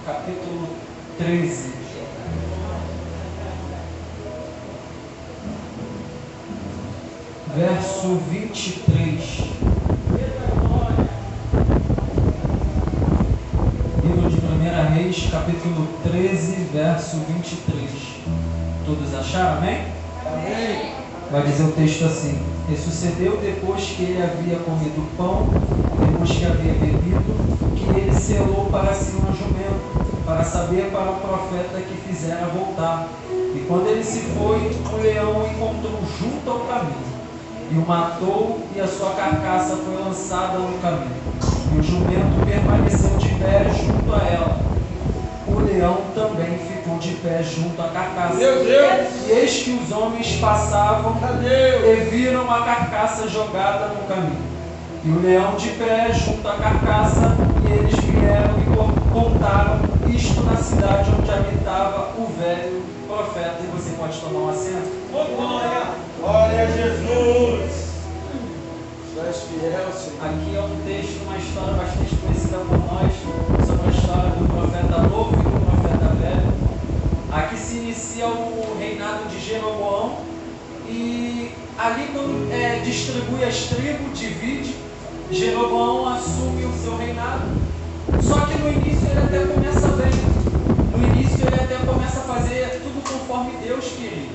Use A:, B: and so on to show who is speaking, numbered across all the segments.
A: capítulo 13. Verso 23. Livro de 1 Reis, capítulo 13, verso 23. Todos acharam, amém?
B: Amém.
A: Vai dizer o texto assim: E sucedeu depois que ele havia comido pão, depois que havia bebido, que ele selou para si um jumento, para saber para o profeta que fizera voltar. E quando ele se foi, um leão o encontrou junto ao caminho, e o matou, e a sua carcaça foi lançada no caminho. E o jumento permaneceu de pé junto a ela. O leão também ficou de pé junto à carcaça.
B: Meu Deus!
A: E eis que os homens passavam e viram a carcaça jogada no caminho. E o leão de pé junto à carcaça, e eles vieram e contaram isto na cidade onde habitava o velho profeta. E você pode tomar um assento?
B: Oh, glória! Glória a Jesus! Tu és fiel, Senhor.
A: Aqui é um texto, uma história bastante conhecida por nós, sobre a história do profeta novo e do profeta velho. Aqui se inicia o reinado de Jeroboão, e ali quando distribui as tribos, divide, Jeroboão assume o seu reinado. Só que no início ele até começa bem, no início ele até começa a fazer tudo conforme Deus queria.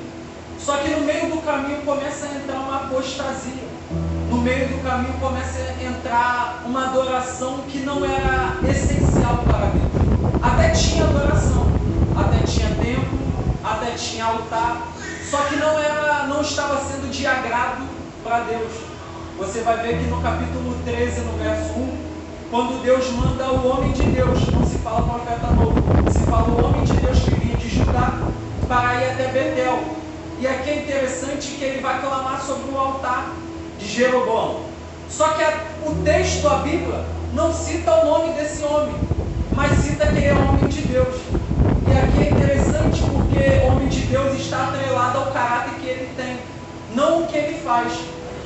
A: Só que no meio do caminho começa a entrar uma apostasia. No meio do caminho começa a entrar uma adoração que não era essencial para Deus. Até tinha adoração, até tinha templo, até tinha altar, só que não estava sendo de agrado para Deus. Você vai ver que no capítulo 13, no verso 1, quando Deus manda o homem de Deus, não se fala profeta novo, se fala o homem de Deus que vinha de Judá para ir até Betel. E aqui é interessante que ele vai clamar sobre o altar de Jeroboão. Só que o texto, a Bíblia, não cita o nome desse homem, mas cita que ele é homem de Deus. E aqui é interessante porque homem de Deus está atrelado ao caráter que ele tem, não o que ele faz.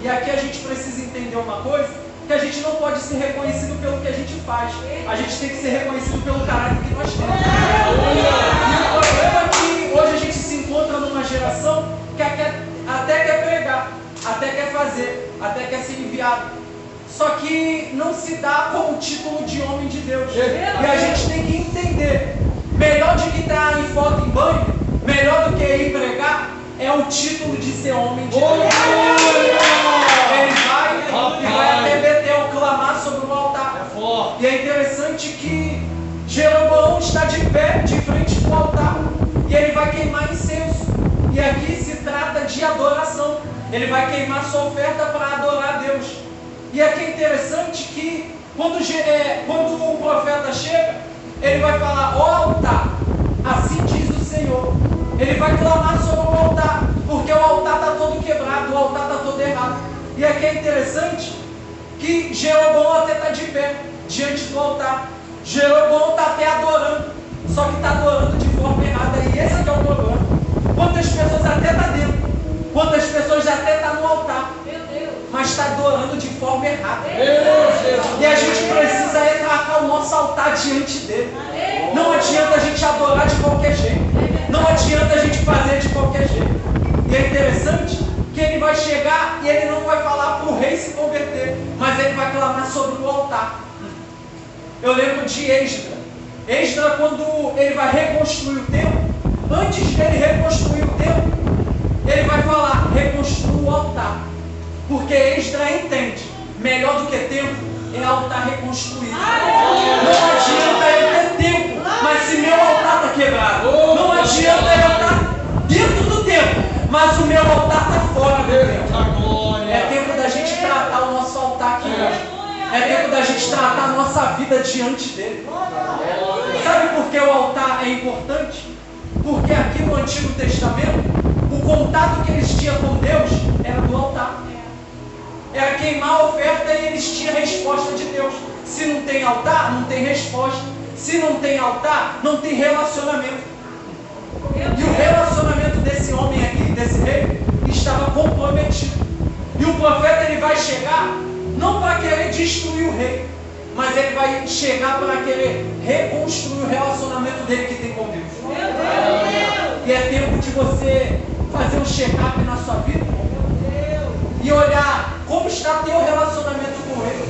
A: E aqui a gente precisa entender uma coisa, que a gente não pode ser reconhecido pelo que a gente faz, a gente tem que ser reconhecido pelo caráter que nós temos. E o problema é que hoje a gente se encontra numa geração que até quer pregar, até quer fazer, até quer ser enviado, só que não se dá como título de homem de Deus. E a gente tem que entender, melhor do que estar em foto em banho, melhor do que ir pregar, é o título de ser homem de Deus. Ele vai até Betel clamar sobre o altar. E é interessante que Jeroboão está de pé, de frente do altar, e ele vai queimar incenso. E aqui se trata de adoração. Ele vai queimar sua oferta para adorar a Deus. E aqui é interessante que quando o profeta chega, ele vai falar: ó altar, assim diz o Senhor. Ele vai clamar sobre o altar, porque o altar está todo quebrado, o altar está todo errado. E aqui é interessante que Jeroboão até está de pé diante do altar. Jeroboão está até adorando, só que está adorando de forma errada. E esse aqui é o problema. Quantas pessoas até estão dentro, quantas pessoas até estão no altar, mas está adorando de forma errada. E a gente precisa retratar o nosso altar diante dele. Não adianta a gente adorar de qualquer jeito, não adianta a gente fazer de qualquer jeito. E é interessante que ele vai chegar e ele não vai falar para o rei se converter, mas ele vai clamar sobre o altar. Eu lembro de Esdra, quando ele vai reconstruir o templo, antes dele reconstruir o templo, ele vai falar: reconstrua o altar, porque Esdra entende, melhor do que templo é altar reconstruído. Não adianta eu ter templo, mas se meu altar está quebrado, não adianta eu estar dentro do templo, mas o meu altar está fora do templo. É tempo da gente tratar o nosso altar aqui hoje. É tempo da gente tratar a nossa vida diante dele. Sabe por que o altar é importante? Porque aqui no Antigo Testamento, o contato que eles tinham com Deus era do altar. Era queimar a oferta e eles tinham a resposta de Deus. Se não tem altar, não tem resposta. Se não tem altar, não tem relacionamento. E o relacionamento desse homem aqui, desse rei, estava comprometido. E o profeta ele vai chegar não para querer destruir o rei, mas ele vai chegar para querer reconstruir o relacionamento dele que tem com Deus. E é tempo de você fazer um check-up na sua vida e olhar como está teu relacionamento com Ele,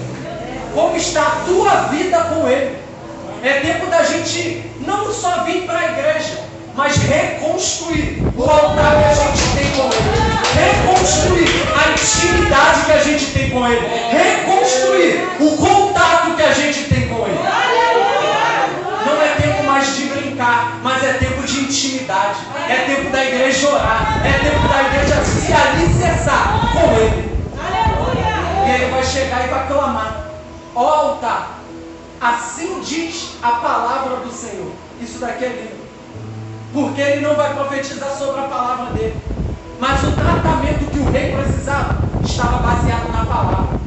A: como está a tua vida com Ele. É tempo da gente não só vir para a igreja, mas reconstruir o altar que a gente tem com Ele, reconstruir a intimidade que a gente tem com Ele, reconstruir o contato que a gente tem com Ele. Não é tempo mais de brincar, mas é tempo de intimidade, é tempo da igreja orar, é tempo da igreja se alicerçar com Ele. E Ele vai chegar e vai clamar: ó altar, assim diz a palavra do Senhor. Isso daqui é lindo, porque Ele não vai profetizar sobre a palavra dele, mas o tratamento que o rei precisava estava baseado na palavra.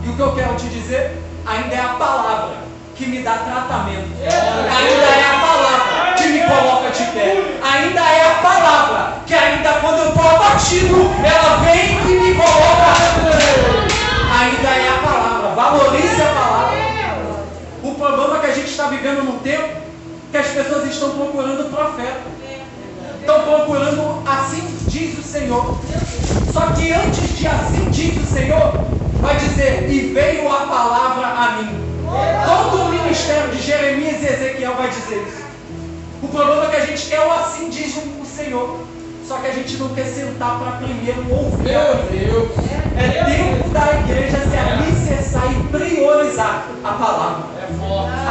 A: E o que eu quero te dizer, ainda é a palavra que me dá tratamento, ainda é a palavra que me coloca de pé, ainda é a palavra que ainda quando eu estou abatido, ela vem e me coloca. Ainda é a palavra, valorize a palavra. O problema é que a gente está vivendo num tempo que as pessoas estão procurando profeta, estão procurando assim diz o Senhor. Só que antes de assim diz o Senhor, vai dizer: e veio a palavra a mim. Todo o ministério de Jeremias e Ezequiel vai dizer isso. O problema é que a gente quer o assim diz o Senhor, só que a gente não quer sentar para primeiro ouvir. É tempo da igreja se alicerçar e priorizar a palavra.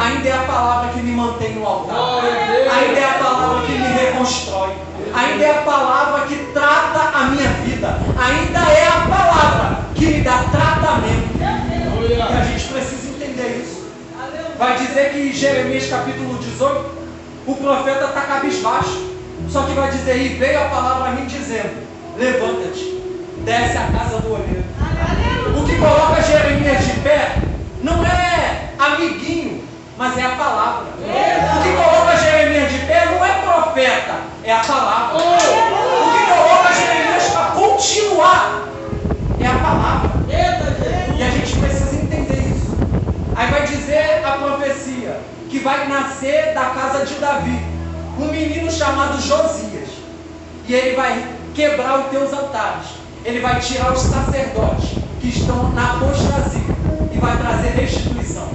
A: Ainda é a palavra que me mantém no altar, ainda é a palavra que me reconstrói, ainda é a palavra que trata a minha vida, ainda é a palavra que me dá tratamento. E a gente precisa entender isso. Vai dizer que em Jeremias capítulo 18, o profeta está cabisbaixo, só que vai dizer: e veio a palavra a mim dizendo: levanta-te, desce a casa do olheiro. O que coloca Jeremias de pé não é amiguinho, mas é a palavra. O que coloca Jeremias de pé não é profeta, é a palavra. O que coloca Jeremias para continuar é a palavra. E a gente precisa entender isso. Aí vai dizer a profecia que vai nascer da casa de Davi um menino chamado Josias, e ele vai quebrar os teus altares, ele vai tirar os sacerdotes que estão na apostasia e vai trazer restituição.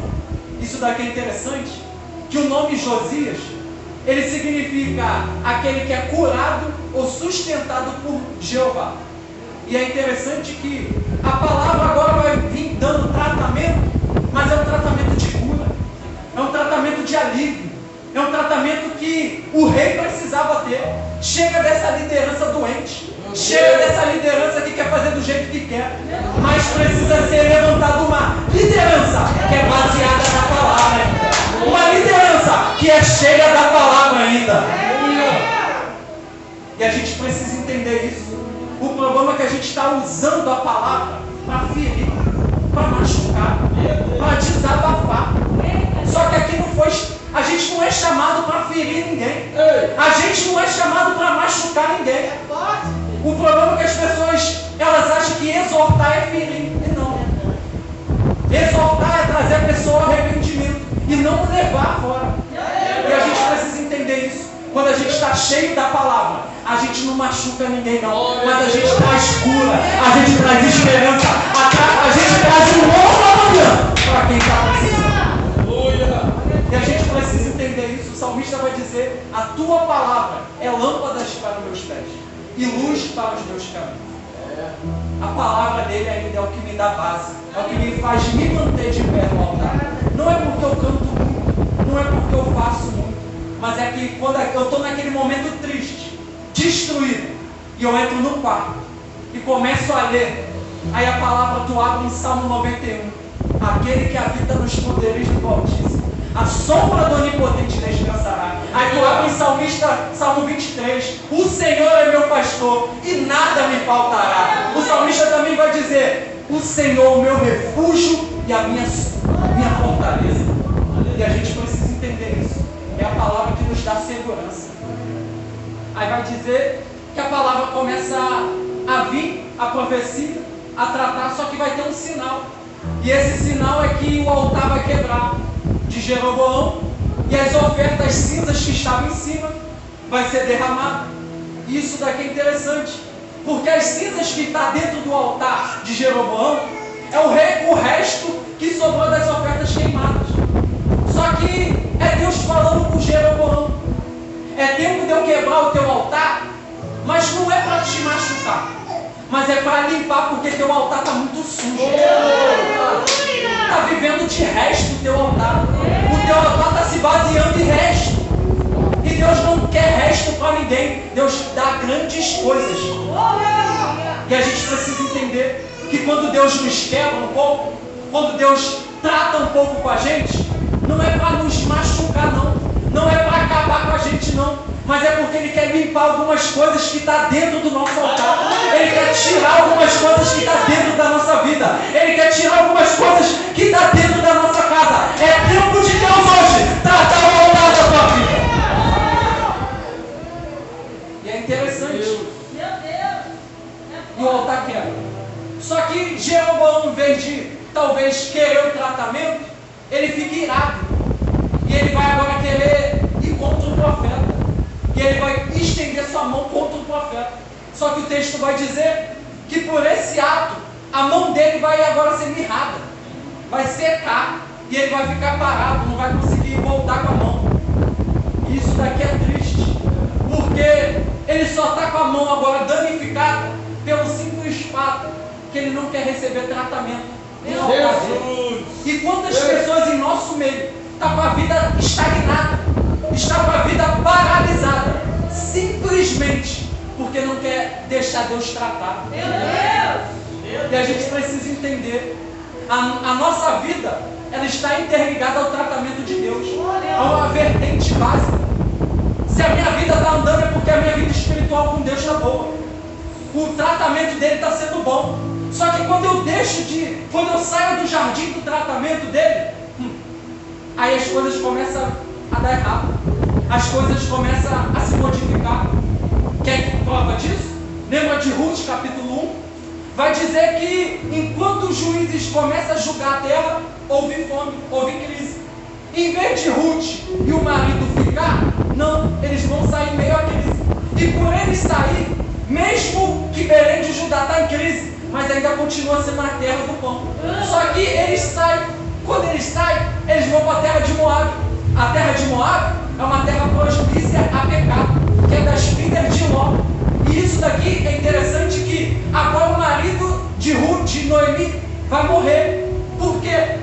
A: Isso daqui é interessante, que o nome Josias, ele significa aquele que é curado ou sustentado por Jeová. E é interessante que a palavra agora vai vir dando tratamento, mas é um tratamento de cura, é um tratamento de alívio, é um tratamento que o rei precisava ter. Chega dessa liderança doente, chega dessa liderança que quer fazer do jeito que quer, mas precisa ser levantada uma liderança que é baseada na palavra, uma liderança que é cheia da palavra ainda. E a gente precisa entender isso. O problema é que a gente está usando a palavra para ferir, para machucar, para desabafar. Só que aqui não foi. A gente não é chamado para ferir ninguém. A gente não é chamado para machucar ninguém. O problema é que as pessoas, elas acham que exortar é ferir. E não. Exortar é trazer a pessoa ao arrependimento e não levar fora. E a gente precisa entender isso. Quando a gente está cheio da palavra, a gente não machuca ninguém não, mas a gente traz cura, a gente traz esperança, a gente traz um novo amanhã para quem está precisando. E a gente precisa entender isso. O salmista vai dizer: a tua palavra é lâmpadas para os meus pés e luz para os meus caminhos. A palavra dele ainda é o que me dá base, é o que me faz me manter de pé no altar. Não é porque eu canto muito, não é porque eu faço muito, mas é que quando eu estou naquele momento triste, destruído, e eu entro no quarto e começo a ler, aí a palavra tu abre em Salmo 91, aquele que habita nos poderes do Altíssimo, a sombra do Onipotente descansará. Aí tu abre em Salmo 23, o Senhor é meu pastor e nada me faltará. O salmista também vai dizer: o Senhor, o meu refúgio e a minha fortaleza. E a gente precisa entender isso. É a palavra que nos dá segurança. Aí vai dizer que a palavra começa a vir, a profecia, a tratar, só que vai ter um sinal. E esse sinal é que o altar vai quebrar de Jeroboão e as ofertas cinzas que estavam em cima vai ser derramado. Isso daqui é interessante, porque as cinzas que estão dentro do altar de Jeroboão é o resto que sobrou das ofertas queimadas. Só que é Deus falando com Jeroboão. É tempo de eu quebrar o teu altar, mas não é para te machucar, mas é para limpar, porque teu altar está muito sujo. Está vivendo de resto o teu altar. O teu altar está se baseando em resto. E Deus não quer resto para ninguém. Deus dá grandes coisas. E a gente precisa entender que quando Deus nos quebra um pouco, quando Deus trata um pouco com a gente, não é para nos machucar, não. Não é para acabar com a gente, não. Mas é porque Ele quer limpar algumas coisas que estão dentro do nosso altar. Ele quer tirar algumas coisas que estão dentro da nossa vida. Ele quer tirar algumas coisas que estão dentro da nossa casa. É tempo de Deus hoje tratar o altar da tua vida. E é interessante. E o altar quebra. Só que Jeroboão, em vez de talvez querer o tratamento, ele fica irado. E ele vai agora querer ir contra o profeta. E ele vai estender sua mão contra o profeta. Só que o texto vai dizer que por esse ato, a mão dele vai agora ser mirrada. Vai secar. E ele vai ficar parado, não vai conseguir voltar com a mão. E isso daqui é triste. Porque ele só está com a mão agora danificada pelo simples fato que ele não quer receber tratamento. E quantas pessoas em nosso meio estão com a vida estagnada, está com a vida paralisada, simplesmente porque não quer deixar Deus tratar. Meu Deus! E a gente precisa entender, a nossa vida, ela está interligada ao tratamento de Deus, a uma vertente básica. Se a minha vida está andando é porque a minha vida espiritual com Deus está boa. O tratamento dele está sendo bom. Só que quando eu saio do jardim do tratamento dele, aí as coisas começam a dar errado. As coisas começam a se modificar. Quer prova disso? Lembra de Ruth, capítulo 1? Vai dizer que enquanto os juízes começam a julgar a terra, houve fome, houve crise. Em vez de Ruth e o marido ficar, não, eles vão sair meio à crise. E por eles sair, mesmo que Belém de Judá está em crise, mas ainda continua sendo a terra do pão. Só que eles saem, quando eles saem, eles vão para a terra de Moab. A terra de Moab é uma terra propícia a pecado, que é das filhas de Ló. E isso daqui é interessante que agora o marido de Ruth, de Noemi, vai morrer. Por quê?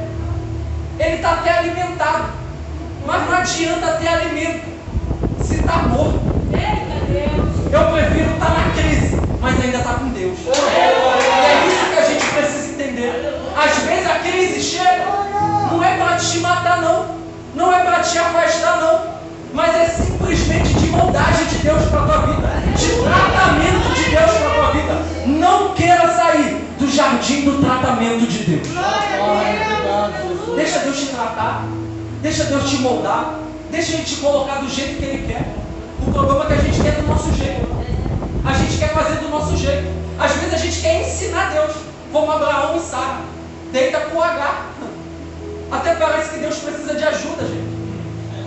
A: Ele está até alimentado, mas não adianta ter alimento se está morto. Eu prefiro estar na crise, mas ainda está com Deus. E é isso que a gente precisa entender. Às vezes a crise chega, não é para te matar, não. Não é para te afastar, não. Mas é simplesmente de moldagem de Deus para a tua vida, de tratamento de Deus para a tua vida. Não queira sair do jardim do tratamento de Deus. Deixa Deus te tratar, deixa Deus te moldar, deixa Ele te colocar do jeito que Ele quer. O problema é que a gente quer do nosso jeito. A gente quer fazer do nosso jeito. Às vezes a gente quer ensinar Deus, como Abraão e Sara. Deita com H. Até parece que Deus precisa de ajuda, gente.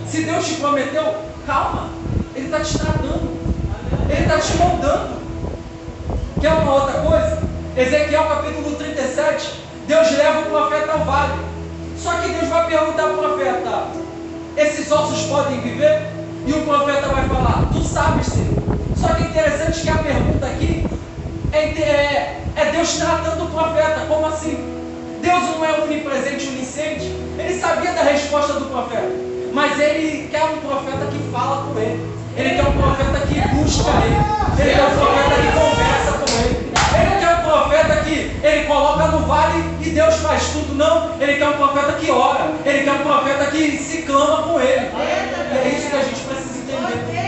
A: Se Deus te prometeu, calma. Ele está te tratando. Ele está te moldando. Quer uma outra coisa? Ezequiel capítulo 37. Deus leva o profeta ao vale. Só que Deus vai perguntar ao profeta: esses ossos podem viver? E o profeta vai falar: tu sabes, Senhor. Só que é interessante que a pergunta aqui é Deus tratando o profeta. Como assim? Deus não é onipresente, onisciente. Ele sabia da resposta do profeta, mas Ele quer um profeta que fala com Ele. Ele quer um profeta que busca Ele. Ele quer um profeta que conversa com Ele. Ele quer um profeta que Ele coloca no vale e Deus faz tudo. Não, Ele quer um profeta que ora. Ele quer um profeta que se clama com Ele. E é isso que a gente precisa entender.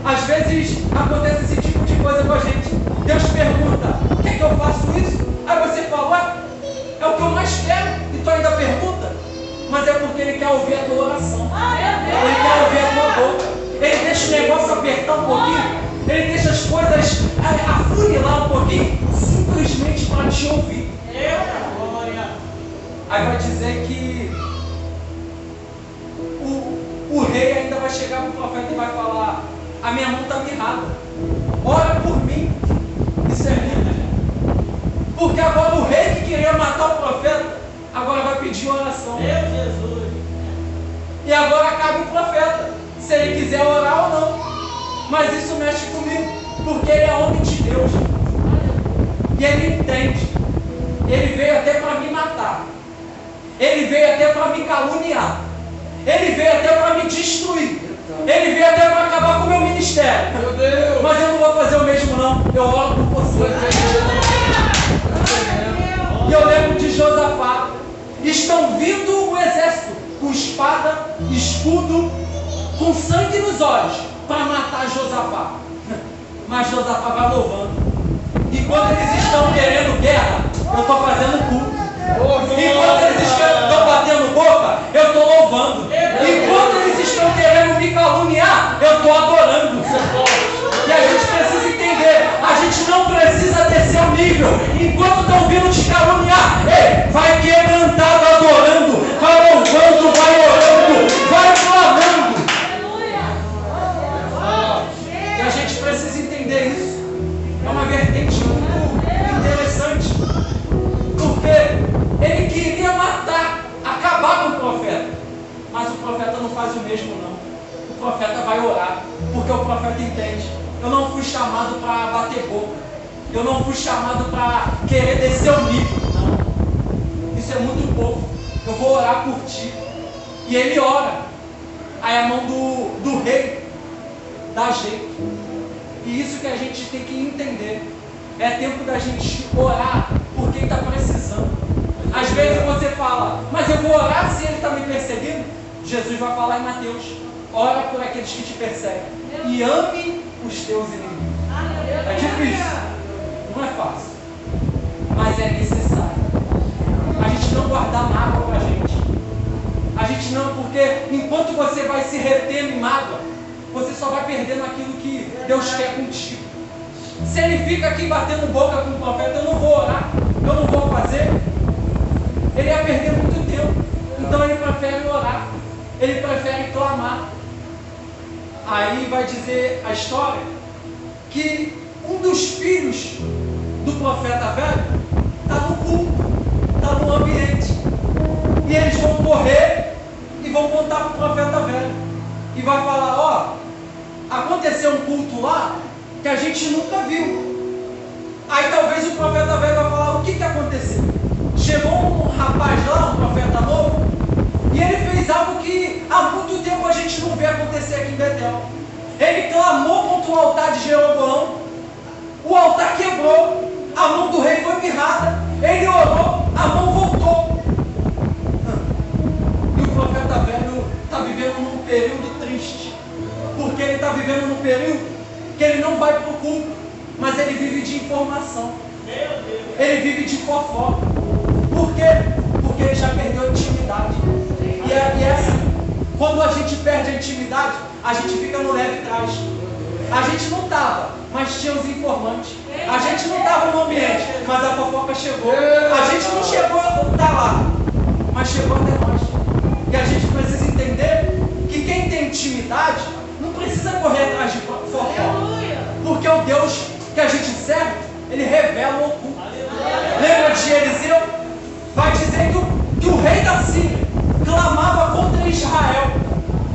A: Às vezes acontece esse tipo de coisa com a gente. Deus pergunta: quer que eu faça isso? Aí você fala: é o que eu mais quero. E tu ainda pergunta? Mas é porque Ele quer ouvir a tua oração. Ele quer ouvir a tua boca. Ele deixa o negócio apertar um pouquinho. Ele deixa as coisas afunilar um pouquinho, simplesmente para te ouvir. Aí vai dizer que o rei ainda vai chegar para o profeta e vai falar: a minha mão está mirrada, ora por mim. Isso é lindo, gente. Porque agora o rei que queria matar o profeta, agora vai pedir oração.
B: Meu Jesus.
A: E agora cabe o profeta, se ele quiser orar ou não. Mas isso mexe comigo, porque ele é homem de Deus. E ele entende. Ele veio até para me matar. Ele veio até para me caluniar. Ele veio até para me destruir. Ele veio até para acabar com o meu ministério.
B: Meu Deus.
A: Mas eu não vou fazer o mesmo não. Eu oro por você. E eu lembro de Josafá. Estão vindo o exército com espada, escudo, com sangue nos olhos, para matar Josafá. Mas Josafá vai louvando. E quando eles estão querendo guerra, eu estou fazendo culto. E quando eles estão batendo boca, eu estou louvando. E quando eles estão querendo me caluniar, eu estou adorando. E a gente precisa entender, a gente não precisa descer o nível. Enquanto estão vindo te caluniar, ei, vai quebrantado adorando, vai louvando, vai orando, vai clamando. E a gente precisa entender isso. É uma vertente muito interessante. Porque ele queria matar, acabar com o profeta. Mas o profeta não faz o mesmo não. O profeta vai orar, porque o profeta entende. Eu não fui chamado para bater boca. Eu não fui chamado para querer descer o nível. Não. Isso é muito pouco. Eu vou orar por ti. E ele ora. Aí a mão do rei dá jeito. E isso que a gente tem que entender. É tempo da gente orar por quem está precisando. Às vezes você fala, mas eu vou orar se ele está me perseguindo. Jesus vai falar em Mateus: ora por aqueles que te perseguem e ame os teus inimigos. É difícil, não é fácil, mas é necessário. A gente não guardar mágoa para a gente. A gente não, porque enquanto você vai se retendo em mágoa, você só vai perdendo aquilo que Deus quer contigo. Se ele fica aqui batendo boca com o profeta, eu não vou orar, eu não vou fazer, ele ia perder muito tempo. Então ele prefere orar, ele prefere clamar. Aí vai dizer a história que um dos filhos do profeta velho está no culto, está no ambiente. E eles vão correr e vão contar para o profeta velho. E vai falar: ó, aconteceu um culto lá que a gente nunca viu. Aí talvez o profeta velho vai falar: o que aconteceu? Chegou um rapaz lá, um profeta novo, e ele fez algo que há muito tempo a gente não vê acontecer aqui em Betel. Ele clamou contra o altar de Jeroboão, o altar quebrou, a mão do rei foi mirrada, ele orou, a mão voltou. E o profeta velho está vivendo num período triste, porque ele está vivendo num período que ele não vai para o culto, mas ele vive de informação, ele vive de fofoca. Por quê? Porque ele já perdeu a intimidade. E é assim, quando a gente perde a intimidade, a gente fica no leve trás. A gente não estava, mas tinha os informantes. A gente não estava no ambiente, mas a fofoca chegou. A gente não chegou a estar lá, mas chegou até nós. E a gente precisa entender que quem tem intimidade não precisa correr atrás de fofoca. Porque o Deus que a gente serve, ele revela o oculto. Lembra de Eliseu? Vai dizer que o rei da Síria clamava contra Israel.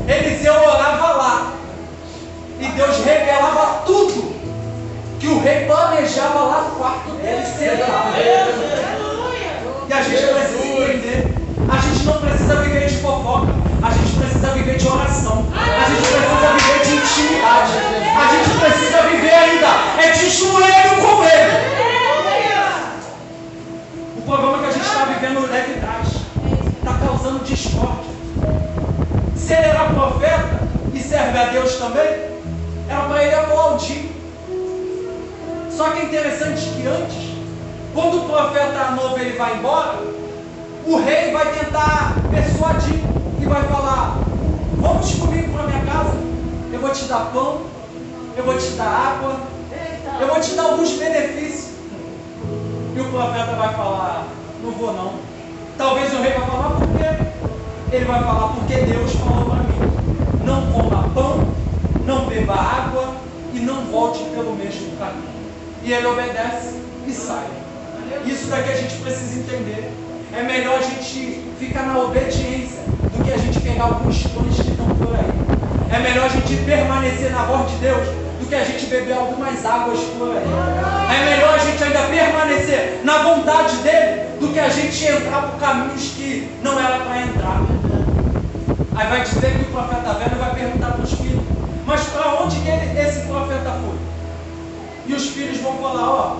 A: Eliseu orava lá. E Deus revelava tudo que o rei planejava lá no quarto dele, sentado. E a gente precisa entender. A gente não precisa viver de fofoca. A gente precisa viver de oração. A gente precisa viver de intimidade. A gente precisa viver ainda de joelho com ele. O problema é que a gente está vivendo leve trás. Está causando discórdia. Se ele era profeta e serve a Deus também, era para ele aplaudir. Só que é interessante que antes, quando o profeta novo ele vai embora, o rei vai tentar persuadir e vai falar: vamos comigo para minha casa, eu vou te dar pão, eu vou te dar água, eu vou te dar alguns benefícios. E o profeta vai falar: não vou não, Talvez o rei vai falar por quê? Ele vai falar porque Deus falou para mim: não coma pão, não beba água e não volte pelo mesmo caminho. E ele obedece e sai. Isso daqui a gente precisa entender. É melhor a gente ficar na obediência do que a gente pegar alguns pães que estão por aí. É melhor a gente permanecer na voz de Deus do que a gente beber algumas águas por aí. É melhor a gente ainda permanecer na vontade dele do que a gente entrar por caminhos que não era para entrar. Aí vai dizer que o profeta velho vai perguntar para os filhos: mas para onde que esse profeta foi? E os filhos vão falar: ó,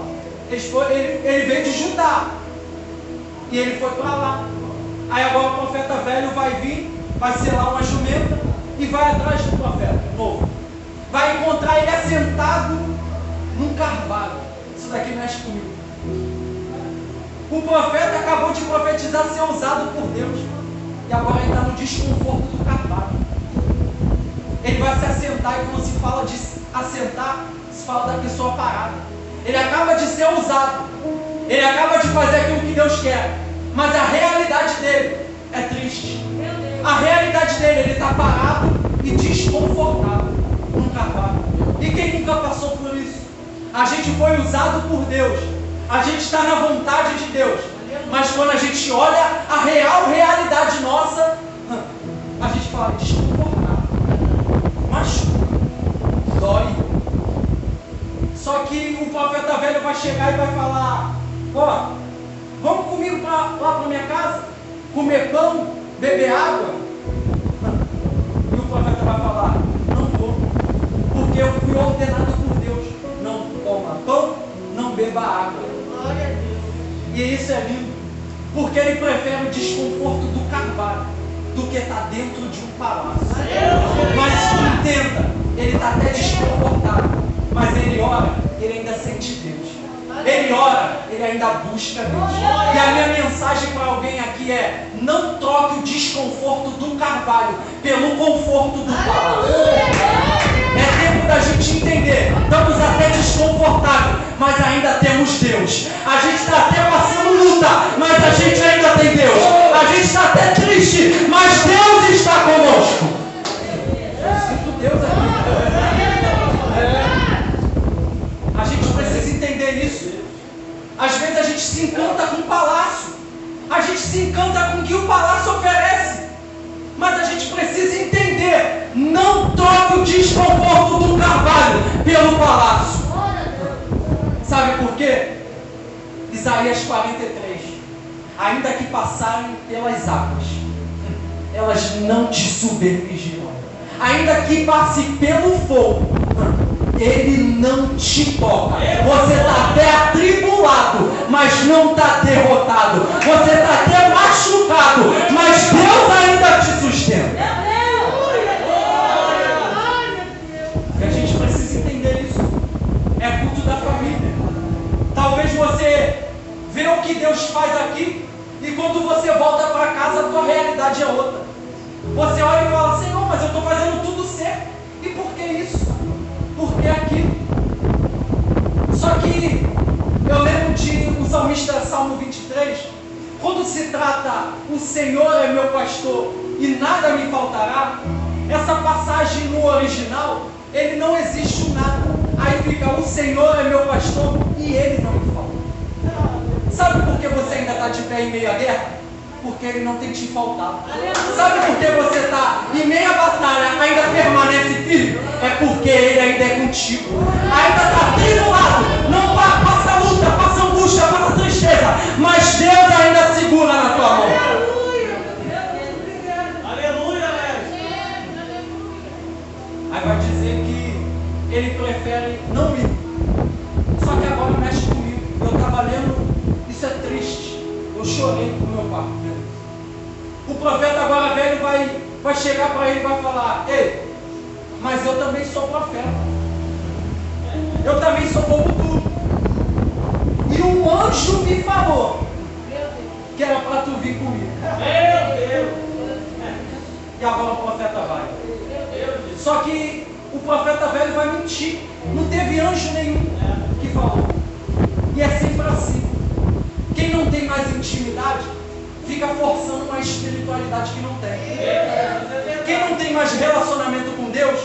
A: ele veio de Judá e ele foi para lá. Aí agora o profeta velho vai vir, vai selar uma jumenta e vai atrás do profeta novo. Vai encontrar ele assentado num carvalho. Isso daqui mexe comigo. O profeta acabou de profetizar ser usado por Deus e agora ele está no desconforto do carvalho. Ele vai se assentar, e quando se fala de assentar, se fala da pessoa parada. Ele acaba de ser usado, ele acaba de fazer aquilo que Deus quer, mas a realidade dele é triste. A realidade dele, ele está parado e desconfortável num carvalho. E quem nunca passou por isso? A gente foi usado por Deus, a gente está na vontade de Deus, mas quando a gente olha a realidade nossa, a gente fala: desconfortável, machuca, dói. Só que o profeta velho vai chegar e vai falar: ó, vamos comigo lá para minha casa, comer pão, beber água? E o profeta vai falar: não vou, porque eu fui ordenado por Deus: não coma pão, não beba água. E isso é lindo, porque ele prefere o desconforto do carvalho do que estar dentro de um palácio. Mas entenda, ele está até desconfortável, mas ele ora, ele ainda sente Deus. Ele ora, ele ainda busca Deus. E a minha mensagem para alguém aqui é: não troque o desconforto do carvalho pelo conforto do palácio. É tempo da gente entender: estamos até desconfortáveis, mas ainda temos Deus. A gente está até passando luta, mas a gente ainda tem Deus. A gente está até triste, mas Deus está conosco. Eu sinto Deus aqui. A gente precisa entender isso. Às vezes a gente se encanta com o palácio, a gente se encanta com o que o palácio oferece, mas a gente precisa entender: não troque o desconforto do carvalho pelo palácio. Sabe por quê? Isaías 43: ainda que passarem pelas águas, elas não te submergirão. Ainda que passe pelo fogo, ele não te toca. Você está até atribulado, mas não está derrotado. Você está até machucado, mas Deus ainda te sustenta. E a gente precisa entender isso. É culto da família. Talvez você vê o que Deus faz aqui, e quando você volta para casa, a tua realidade é outra. Você olha e fala: Senhor, mas eu estou fazendo tudo certo. E por que isso? Por que aquilo? Só que eu lembro de o salmista Salmo 23, quando se trata: o Senhor é meu pastor e nada me faltará. Essa passagem no original, ele não existe o nada. Aí fica: o Senhor é meu pastor e ele não me falta. Sabe por que você ainda está de pé em meio à guerra? Porque ele não tem te faltado. Sabe por que você está em meio à batalha, ainda permanece firme? É porque ele ainda é contigo. Ainda está tribulado, não passa luta, passa angústia, passa tristeza, mas Deus ainda segura na tua mão. Aleluia. Aí vai dizer que ele prefere não ir. Só que agora mexe comigo. Eu estava lendo, isso é triste. Eu chorei com o meu pai. O profeta agora velho vai chegar para ele e vai falar: ei, mas eu também sou profeta. Eu também sou como tu. E um anjo me falou que era para tu vir comigo. Meu Deus. E agora o profeta vai. Só que o profeta velho vai mentir. Não teve anjo nenhum que falou. E é sempre assim. Quem não tem mais intimidade fica forçando uma espiritualidade que não tem. Quem não tem mais relacionamento com Deus,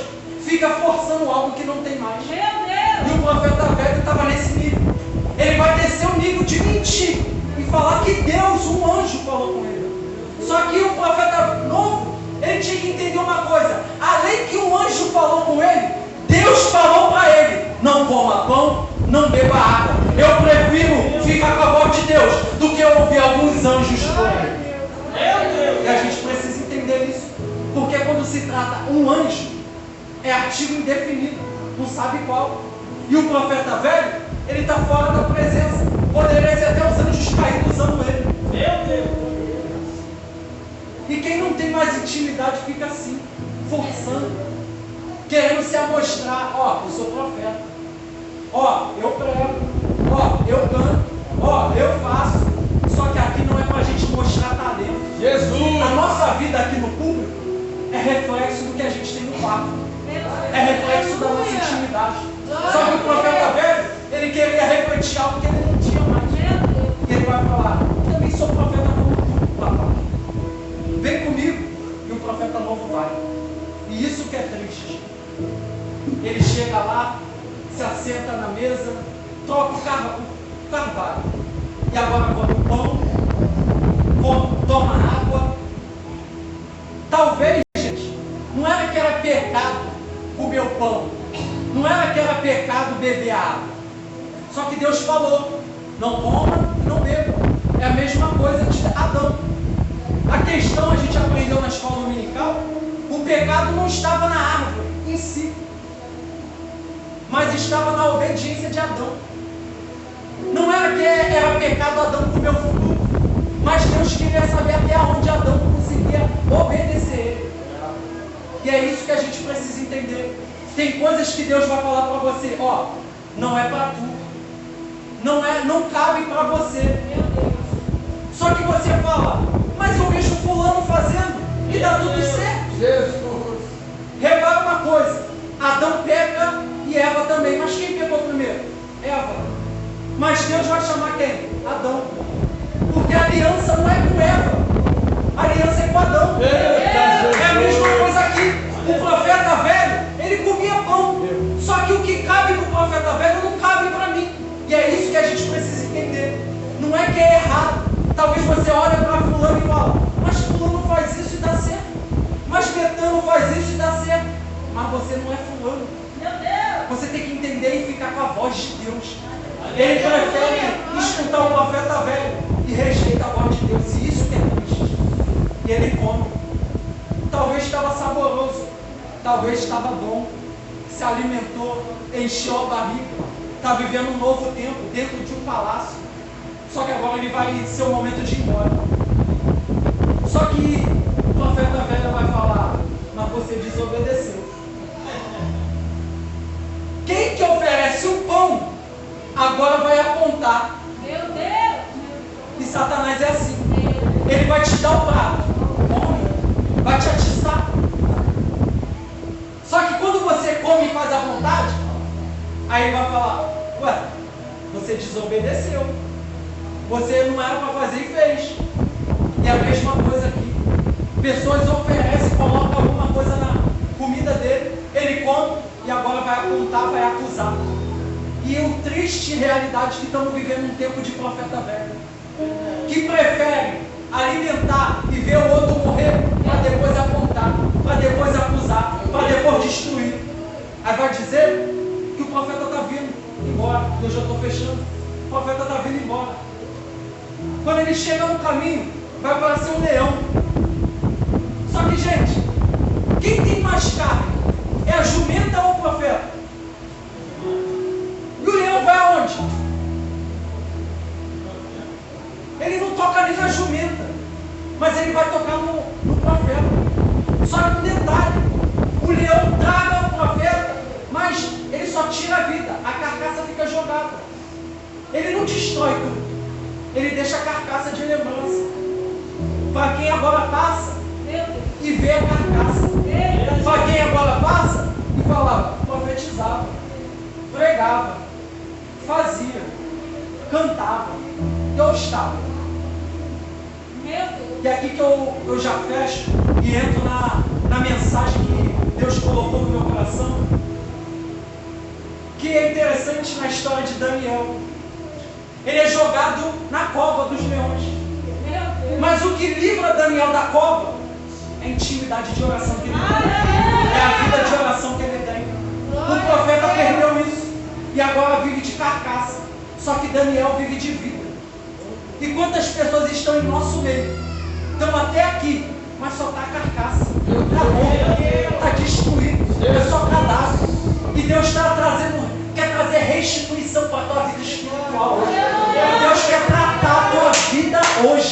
A: fica forçando algo que não tem mais. E o profeta velho estava nesse nível. Ele vai descer o nível de mentir e falar que Deus, um anjo, falou com ele. Só que o profeta novo, ele tinha que entender uma coisa: além que o anjo falou com ele, Deus falou para ele: não coma pão, não beba água. Eu prefiro ficar com a voz de Deus do que eu ouvir alguns anjos por ele. E a gente precisa entender isso, porque quando se trata um anjo, é artigo indefinido, não sabe qual. E o profeta velho, ele está fora da presença. Poderia ser até os anjos caídos usando ele. Meu Deus! E quem não tem mais intimidade fica assim, forçando, querendo se amostrar. Ó, eu sou profeta. Ó, eu prego. Ó, eu canto. Ó, eu faço. Só que aqui não é para a gente mostrar talento. Jesus! A nossa vida aqui no público é reflexo do que a gente tem no quarto. É reflexo da nossa intimidade. Só que o profeta velho, ele queria refletir algo que ele não tinha mais. E ele vai falar: também sou profeta como tu, papai. Vem comigo. E o profeta novo vai. E isso que é triste. Ele chega lá, se assenta na mesa, troca o carvalho. E agora come o pão, toma água. Talvez, gente, não era que era pecado comer o pão. Não era que era pecado beber água. Só que Deus falou: não coma e não beba. É a mesma coisa de Adão. A questão, a gente aprendeu na escola dominical, o pecado não estava na árvore em si, mas estava na obediência de Adão. Não era que era pecado Adão comer o fruto, mas Deus queria saber até onde Adão conseguia obedecer ele. E é isso que a gente precisa entender. Tem coisas que Deus vai falar para você: ó, não é para tu, não cabe para você. Só que você fala: mas eu vejo fulano fazendo e dá tudo certo. Jesus. Repara uma coisa: Adão peca e Eva também. Mas quem pecou primeiro? Eva. Mas Deus vai chamar quem? Adão. Porque a aliança não é com Eva, a aliança é com Adão. É a mesma coisa aqui. O profeta velho, ele comia pão. Só que o que cabe para o profeta velho não cabe para mim. E é isso que a gente precisa entender. Não é que é errado. Talvez você olhe para fulano e fala: mas fulano faz isso e dá certo. Mas Betano faz isso e dá certo. Mas você não é fulano. Você tem que entender e ficar com a voz de Deus. Ele prefere escutar o profeta velho e rejeita a voz de Deus. E isso que é triste. E ele come. Talvez estava saboroso, talvez estava bom, se alimentou, encheu a barriga, está vivendo um novo tempo dentro de um palácio. Só que agora ele vai ser o momento de ir embora. Só que o profeta velho vai falar: mas você desobedeceu. Quem que oferece o pão agora vai apontar.
C: Meu Deus!
A: E Satanás é assim. Ele vai te dar o prato, come, vai te atiçar. Só que quando você come e faz a vontade, aí ele vai falar: ué, você desobedeceu. Você não era para fazer e fez. E é a mesma coisa aqui. Pessoas oferecem, colocam alguma coisa na comida dele, ele come e agora vai apontar, vai acusar. E o triste realidade é que estamos vivendo um tempo de profeta velho, que prefere alimentar e ver o outro morrer para depois apontar, para depois acusar, para depois destruir. Aí vai dizer que o profeta está vindo embora. Eu já estou fechando. O profeta está vindo embora. Quando ele chega no caminho, vai aparecer um leão. Só que, gente, quem tem mais carne? É a jumenta ou o profeta? E o leão vai aonde? Ele não toca nem na jumenta, mas ele vai tocar no profeta. Só que um detalhe: o leão traga o profeta, mas ele só tira a vida, a carcaça fica jogada. Ele não destrói tudo, ele deixa a carcaça de lembrança para quem agora passa e vê a carcaça. Para quem agora passa e fala: profetizava, pregava, fazia, cantava. Eu estava.
C: Meu Deus!
A: E aqui que eu já fecho e entro na mensagem que Deus colocou no meu coração, que é interessante na história de Daniel. Ele é jogado na cova dos leões. Mas o que livra Daniel da cova é a intimidade de oração que ele tem. É a vida de oração que ele tem. O profeta perdeu isso e agora vive de carcaça. Só que Daniel vive de vida. E quantas pessoas estão em nosso meio? Estão até aqui, mas só está a carcaça. Está morto, está destruído, é só cadáver. E Deus está quer trazer restituição para a tua vida espiritual. Deus quer tratar a tua vida hoje.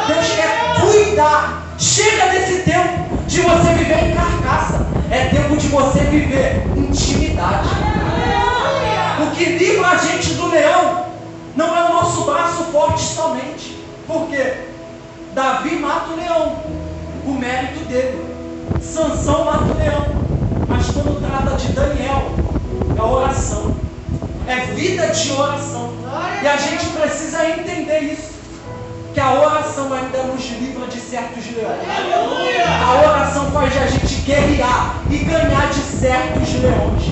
A: Deus quer cuidar. Chega desse tempo de você viver em carcaça. É tempo de você viver intimidade. O que livra a gente do leão não é o nosso braço forte somente. Por quê? Davi mata o leão, o mérito dele. Sansão mata o leão. Mas quando trata de Daniel, é oração. É vida de oração. E a gente precisa entender isso. Que a oração ainda nos livra de certos leões. A oração faz a gente guerrear e ganhar de certos leões.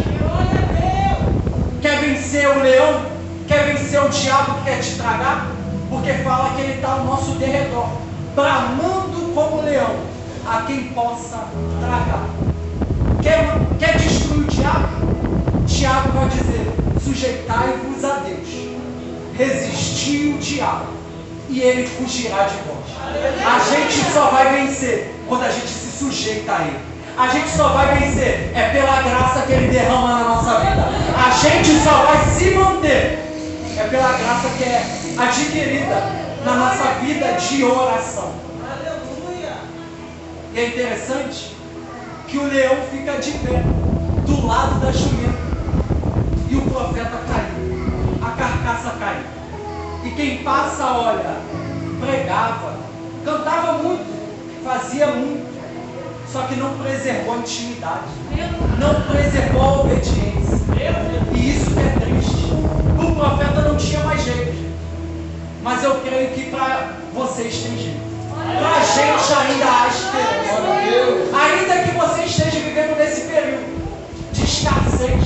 A: Quer vencer o leão? Quer vencer o diabo que quer te tragar? Porque fala que ele está ao nosso derredor, bramando como leão, a quem possa tragar. Quer destruir o diabo? Tiago vai dizer: sujeitai-vos a Deus, resisti o diabo, e ele fugirá de vós. A gente só vai vencer quando a gente se sujeita a ele. A gente só vai vencer pela graça que ele derrama na nossa vida. A gente só vai se manter pela graça que é adquirida na nossa vida de oração. E é interessante que o leão fica de pé do lado da jumenta e o profeta caiu, a carcaça caiu. E quem passa olha, pregava, cantava muito, fazia muito, só que não preservou a intimidade, não preservou a obediência. E isso que é triste. O profeta não tinha mais jeito, mas eu creio que para vocês tem jeito. Para a gente ainda há esperança. Ainda que você esteja vivendo nesse período de escassez,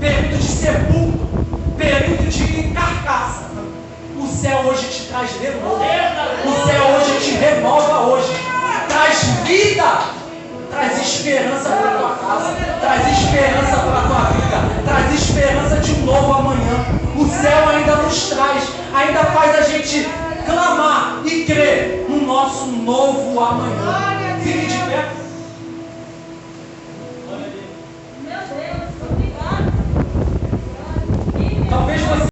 A: período de sepulcro, período de carcaça, o céu hoje te traz renovo. O céu hoje te renova hoje. Traz vida. Traz esperança para a tua casa. Traz esperança para a tua vida. Traz esperança de um novo amanhã. O céu ainda nos traz. Ainda faz a gente clamar e crer no nosso novo amanhã.